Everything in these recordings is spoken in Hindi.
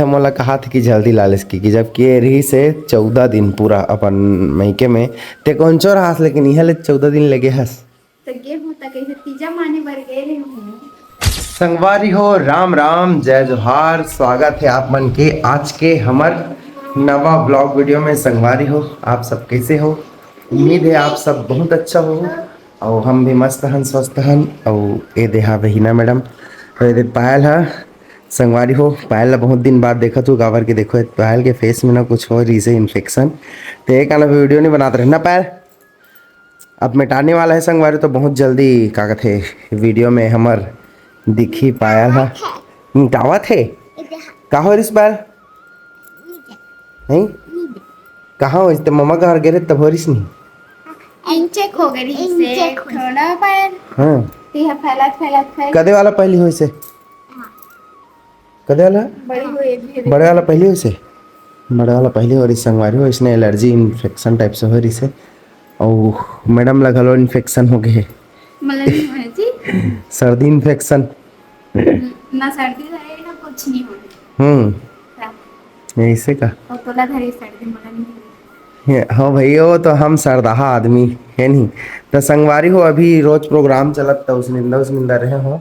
यह मोला कहा था कि जल्दी लालिस की जब के रही से 14 दिन पूरा अपन मईके में ते कौन चो रहास लेकिन यह ले 14 दिन लगे हस तो गे हूँ तक ऐसे तीजा माने बर गए रहे हूँ। संगवारी हो राम राम जय जोहार। स्वागत है आप मन के आज के हमर नवा ब्लॉग वीडियो में। संगवारी हो आप सब कैसे हो? उम्मीद है आप सब बहुत अच्छा हो और हम भी मस्त हन स्वस्थ हन। और ये देहा बहिना मैडम और ये पायल है। संगवारी हो पायल ला बहुत दिन बाद देखा तू गावर के देखो पायल के फेस में ना कुछ हो रही से इन्फेक्शन तो एक आना वीडियो नहीं बनाते रहना पायल अब मिटाने वाला है। संगवारी तो बहुत जल्दी का कहते वीडियो में हमर दिखी पायल है मिटावत है का हो रिस पायल नहीं कहाँ हो तो मम्मा घर गए तब हो रिस नहीं इंचेक हो गई से थोड़ा पायल हाँ यह फैलत कदे वाला पहली हो से कदे वाला बड़ी हुई बड़े वाला पहली हो से बड़े वाला पहली हो रही संगवारी हो इसने एलर्जी इन्फेक्शन टाइप से हो रही से और मैडम लगा लो इन्फेक्शन हो गए मतलब नहीं है जी सर्दी इन्फेक्शन ना सर्दी है ना कुछ नहीं हो ऐसे का और तोला धरी सर्दी मतलब नहीं हाँ भैया तो हम सरदाहा आदमी है नहीं तो संगवारी हो अभी रोज प्रोग्राम चलत तो उसनिंदा रहे हो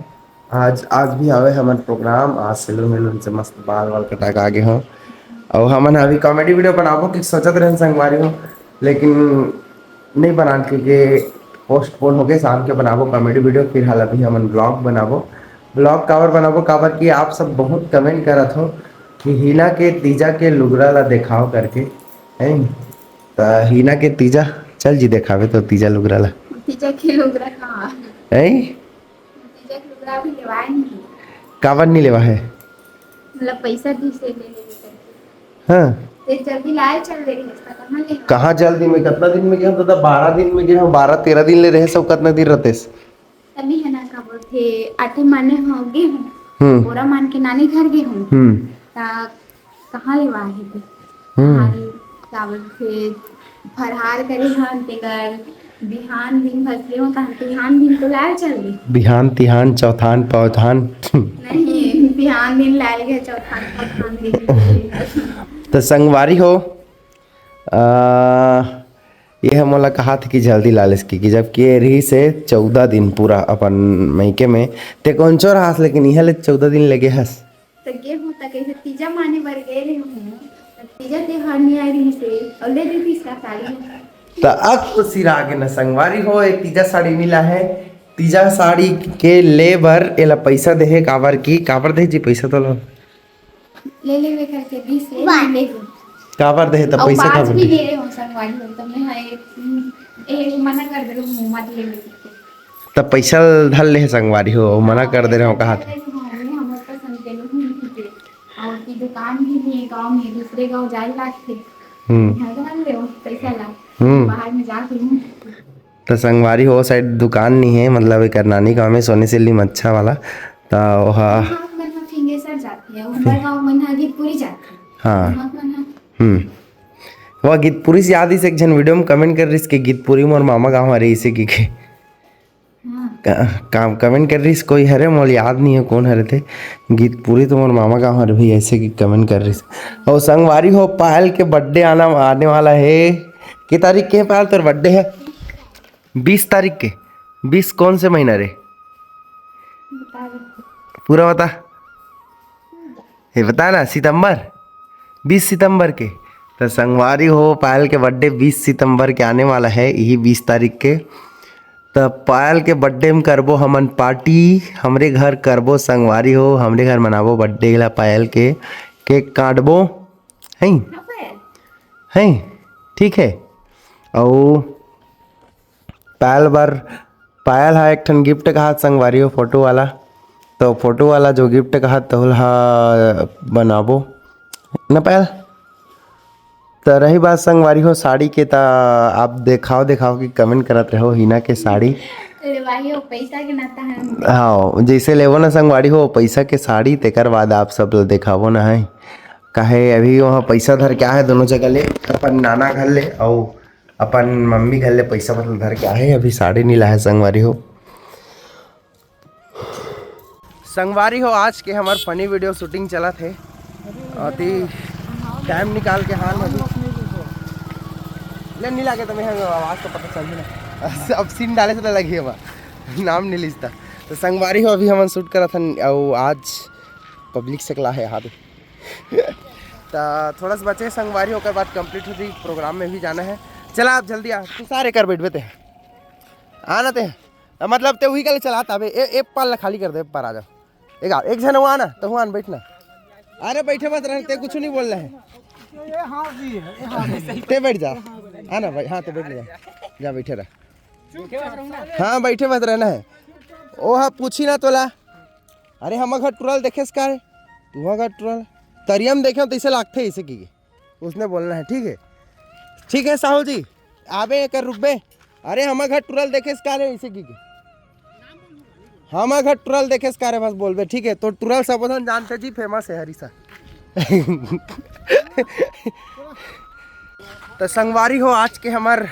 आज भी आवे हमारे प्रोग्राम आज सैलून वैलून से मस्त बाल वाल कटा के आगे हो और हमन अभी कॉमेडी वीडियो बनाबो कि सोचत रहे संगवारी हो लेकिन नहीं बना क्योंकि पोस्टपोन हो गए शाम के बनाबो कॉमेडी वीडियो। फिर हाल अभी हमन ब्लॉग बनाबो ब्लॉग कावर बनाबो कावर कि आप सब बहुत कमेंट करत हो कि हीना के तीजा के लुगरा ला दिखाओ करके है तो हीना के तीजा चल जी दिखावे तो तीजा लुगरा ला तीजा के लुगरा कहाँ है तीजा के लुगरा भी लेवाए नहीं कावर नहीं लेवा है मतलब पैसा दी से ले हाँ ते जल्दी लाए चल दे रही है कहाँ ले कहाँ जल्दी में कितना दिन में गया तो 12 दिन में गया 12-13 दिन ले रहे सब कितना दिन रहते तभी है ना का बोलते आटे माने हो गए हूँ पूरा मान के नानी घर गए हूँ कहाँ लेवा है थे क्या बोलते फरहार करे हन तेकर बिहान दिन फसले हो कहाँ बिहान दिन तो लाए चल गए बिहान तिहान चौथान पौथान नहीं बिहान दिन लाए गए चौथान पौथान दिन तो संगवारी हो यह मोला कहा था कि जल्दी लालिस की जब के रही से 14 दिन पूरा अपन मईके में ते कौन चो रहास लेकिन यह ले 14 दिन लगे हस तो गे हूँ तक ऐसे तीजा माने बर गए रहे हूँ तीजा त्योहार नहीं आई रही से और ले दी थी इसका साड़ी तो अब तो सिर आगे न संगवारी हो एक तीजा साड़ी मिला है तीजा साड़ी के ले बर एला पैसा दे काबर की काबर दे जी पैसा तो ले ले करके 20 ले काबर दे तो पैसा का काबर भी ले रहे हो संगवारी हो तुमने हाय ए मना कर दे रहे हो मत ले तो पैसा धर ले संगवारी हो मना कर दे रहे हो कहा और की दुकान भी नहीं गांव में दूसरे गांव जाए लाते पैसा ला बाहर में जाके तो संगवारी हो साइड दुकान नहीं है मतलब एक नानी गांव में सोने से ली मच्छा वाला तो वहाँ फिंगेसर जाती है ऊपर गांव में गीतपुरी जाती है हाँ वह गीतपुरी से याद ही से एक जन वीडियो में कमेंट कर रही इसके गीतपुरी में और मामा गाँव हरे इसे की काम कमेंट कर रही कोई हरे मोल याद नहीं है कौन हरे थे गीतपुरी तो मोर मामा गाँव हरे भी ऐसे की कमेंट कर रही और संगवारी हो पायल के बर्थडे आने वाला है कि तारीख के पायल तेरा बर्थडे है 20 तारीख के 20 कौन से महीना रे पूरा बता ये बता ना सितंबर 20 सितंबर के तो संगवारी हो पायल के बर्थडे 20 सितंबर के आने वाला है यही 20 तारीख के तो पायल के बर्थडे में करबो हमन पार्टी हमरे घर करबो संगवारी हो हमरे घर मनाबो बर्थडे ला पायल के केक काटबो हैं ठीक है और पायल हा एक ठन गिफ्ट कहा संगवारी हो फोटो वाला तो फोटो वाला जो गिफ्ट कहा तो बनाबो न पायल तो रही बात संगवारी हो साड़ी के तो आप दिखाओ कि कमेंट करत रहो हीना के साड़ी पैसा के नाता है हाँ जैसे लेवो ना संगवारी हो पैसा के साड़ी तेकर बाद आप सब दिखावो ना है काहे अभी वहाँ पैसा धर के आए दोनों जगह ले अपन नाना घर ले और अपन मम्मी घर ले पैसा मतलब धर के आए अभी साड़ी नहीं लाए संगवारी हो आज के हमार फनी वीडियो शूटिंग चला थे अति टाइम निकाल के हाल अभी नहीं लागे तो मैं आवाज़ तो पता चल ना अब सीन डाले से तो लगी है नाम नहीं लिखता तो संगवारी हो अभी हम शूट करा था और आज पब्लिक से कला है यहाँ तो थोड़ा सा बचे संगवारी होकर बाद कंप्लीट होती प्रोग्राम में भी जाना है। चला आप जल्दी आ तू सारे कर बैठ बेते आना ते मतलब ते वही कल चलाता अबे एक पाल खाली कर दे पर आ जाओ एक जन आना तो हुआ बैठना अरे बैठे मत रहते कुछ नहीं बोल रहे हैं ते बैठ जा आना भाई हाँ तो बैठ जा जा बैठे रह हाँ बैठे मत रहना है ओ हाँ पूछी ना तोला अरे हम घर टुरल देखे का तू घर टुरल तरियम देखे तो इसे लागते इसे की उसने बोलना है ठीक है साहू जी आबे कर रुकबे अरे हम घर टुरल देखे का इसे की हम घर टुरल देखे का बस बोलबे ठीक है तो टुरल सब जानते जी फेमस है हरीसा तो संगवारी हो आज के हमार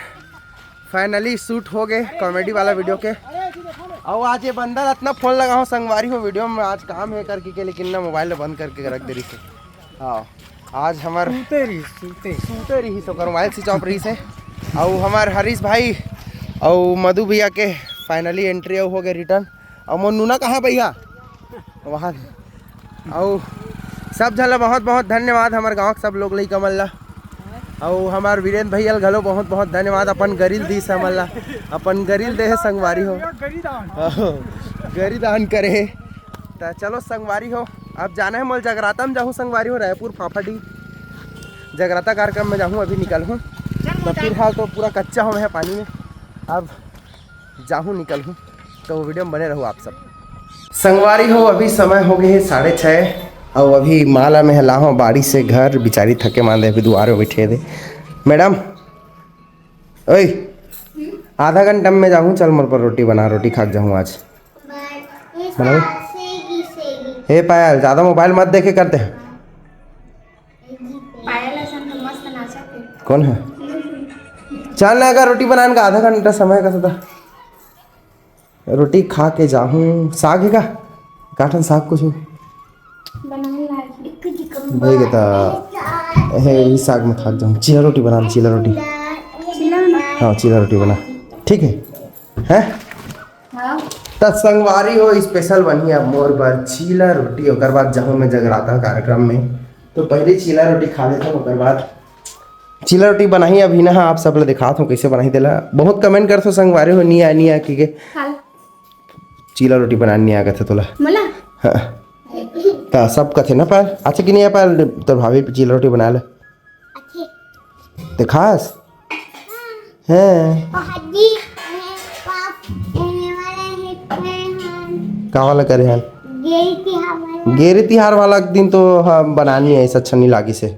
फाइनली शूट हो गए कॉमेडी वाला वीडियो के और आज ये बंदा इतना फोन लगा हो संगवारी हो वीडियो में आज काम है करके के लेकिन ना मोबाइल बंद करके रख दे रही से हाँ आज हमार सूते रही तो मोबाइल स्विच ऑफ रही से और हमार हरीश भाई और मधु भैया के फाइनली एंट्री हो गए रिटर्न और मोनूना कहाँ भैया वहाँ और सब झला बहुत बहुत धन्यवाद हमारे गाँव के सब लोग लई कमल्ला और हमार वीरेंद्र भैया घलो बहुत बहुत धन्यवाद अपन गरिल दी से हमला अपन गरिल दे है संगवारी हो गरी दान करे तो चलो संगवारी हो अब जाना है मोल जगराता में जाऊँ संगवारी हो रायपुर फाफाडी जगराता कार्यक्रम में जाऊँ अभी निकल हूँ तो फिलहाल तो पूरा कच्चा हूँ मैं पानी में अब जाऊँ निकल हूँ तो वीडियो में बने रहो आप सब। संगवारी हो अभी समय हो गए 6:30 और अभी माला में हला हूँ बाड़ी से घर बेचारी थके मांदे अभी दुआरे बैठे दे मैडम ओए आधा घंटा में जाऊँ चल मोर पर रोटी बना रोटी खा जाऊँ आज बनाओ हे पायल ज़्यादा मोबाइल मत देखे करते हैं कौन है चल ना अगर रोटी बनाने का आधा घंटा समय का सदा रोटी खा के जाऊँ साग है का काटन साग कुछ हो भाई कहता है ये साग में खा जाऊँ चीला रोटी बना चीला रोटी हाँ चीला रोटी बना ठीक है तो संगवारी हो स्पेशल बनी अब मोर पर चीला रोटी और बाद जाऊँ मैं जगराता कार्यक्रम में तो पहले चीला रोटी खा लेता हूँ बाद चीला रोटी बनाई अभी ना आप सब लोग दिखा हूँ कैसे बनाई देला बहुत कमेंट कर संगवारी हो नहीं आ कि चीला रोटी बनाने नहीं आ गया था तोला हाँ तो सब कथे ना पाल अच्छा कि नहीं है पाल तो भाभी चीला रोटी बना ले तो खास है का वाला करे हैं गेरी तिहार वाला दिन तो हाँ बनानी है ऐसा अच्छा नहीं लागी से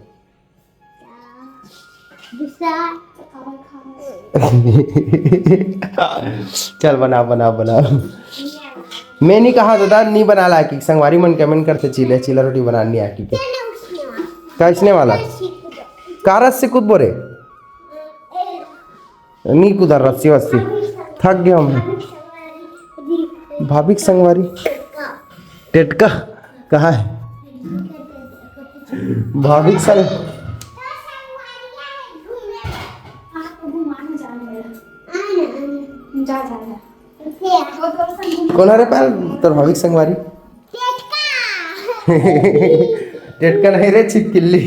चल बना मैं नहीं कहा दादा नहीं बना ला कि संगवारी मन कमेंट करते चीला रोटी बनानी है कि कैसने वाला कारस से कूद बोरे नहीं कूदा रस्सी वस्सी थक गया हम भाभी की संगवारी टेटका कहाँ है भाभी की संग कौन है पाल तो भाभी की संगवारी टेटका नहीं रे छिपकिल्ली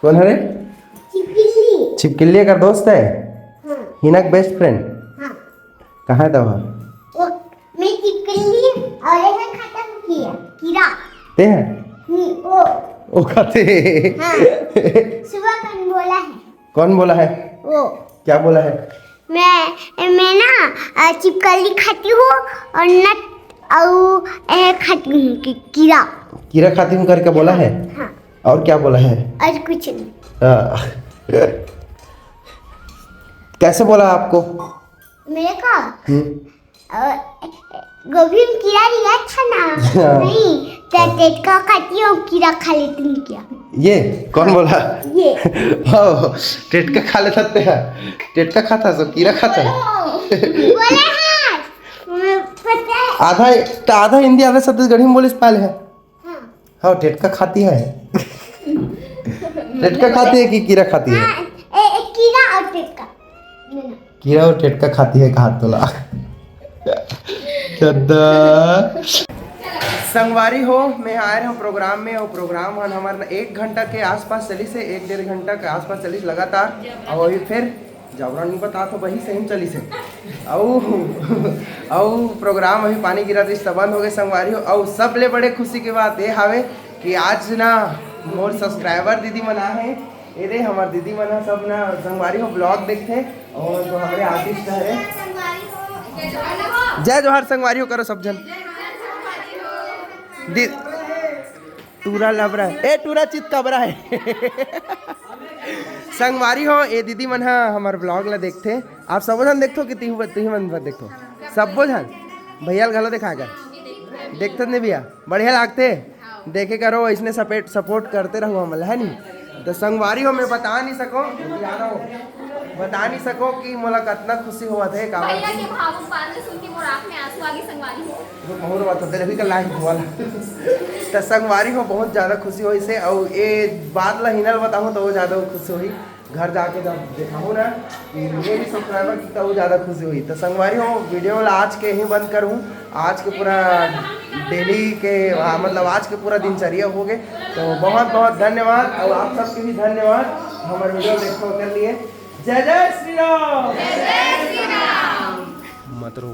कौन है रे छिपकिल्ली का दोस्त है हिना का बेस्ट फ्रेंड कहाँ है दवा मैं छिपकली और ये खत्म किया कीड़ा ते हैं ओ खाते हाँ सुबह कौन बोला है वो क्या बोला है मैं ना छिपकली खाती हूँ और नट और खाती हूँ कीड़ा खाती हूँ करके बोला है हाँ और क्या बोला है और कुछ नहीं कैसे बोला आपको मेरे को गोभी में कीड़ा लिया था ना नहीं टेटका खाती हूँ कीड़ा खा लेती हूँ क्या ये कौन बोला ये टेटका खा लेते हैं टेटका खाता सो कीड़ा खाता बोले हाँ पता है आधा हिंदी आधा छत्तीसगढ़ी में बोले पाले है हाँ हाँ टेटका खाती है टेटका खाती है कि कीड़ा खाती है? कीड़ा और टिक्का। कीड़ा और टेटका खाती है का हाथ तोला। संगवारी हो मैं आए रहा हूँ प्रोग्राम में और प्रोग्राम हमारा 1 घंटा के आसपास चली से 1-1.5 घंटा के आसपास चली लगातार और वही फिर जबरा नहीं बता तो वही सही चली से और प्रोग्राम अभी पानी गिरा तो इसका बंद हो गए संगवारी हो। और सब ले बड़े खुशी की बात ये हावे कि आज ना मोर सब्सक्राइबर दीदी मना है ये रे हमारे दीदी मना सब ना संगवारी हो ब्लॉग देखते और जो हमारे आर्टिस्ट है जय जोहार संगवारी हो करो सब जन टूरा लबरा है ए टूरा चित कबरा है संगवारी हो ए दीदी मन हा हमार ब्लॉग ला देखते आप सब जन देखो कि तुही मन देखो सब जन भैया घलो दिखाएगा देखते नहीं भैया बढ़िया लागते देखे करो इसने सपोर्ट करते रहो हम है नहीं तो संगवारी हो मैं बता नहीं सको कि मोला कितना खुशी हुआ थे का बहुत बात होते रही लाइक वाला तो संगवारी हो बहुत ज़्यादा खुशी हुई से और ये बात ला हिनल बताऊँ तो वो ज़्यादा खुशी हुई घर जाके जब दिखाऊँ ना कि मेरी सब्सक्राइबर की तो ज़्यादा खुशी हुई तो संगवारी हो वीडियो वाला आज के ही बंद करूँ आज के पूरा डेली के मतलब आज के पूरा दिनचर्या हो गए तो बहुत बहुत धन्यवाद और आप सबके भी धन्यवाद हमारे वीडियो देखो कर लिए जय जय श्री राम मत रो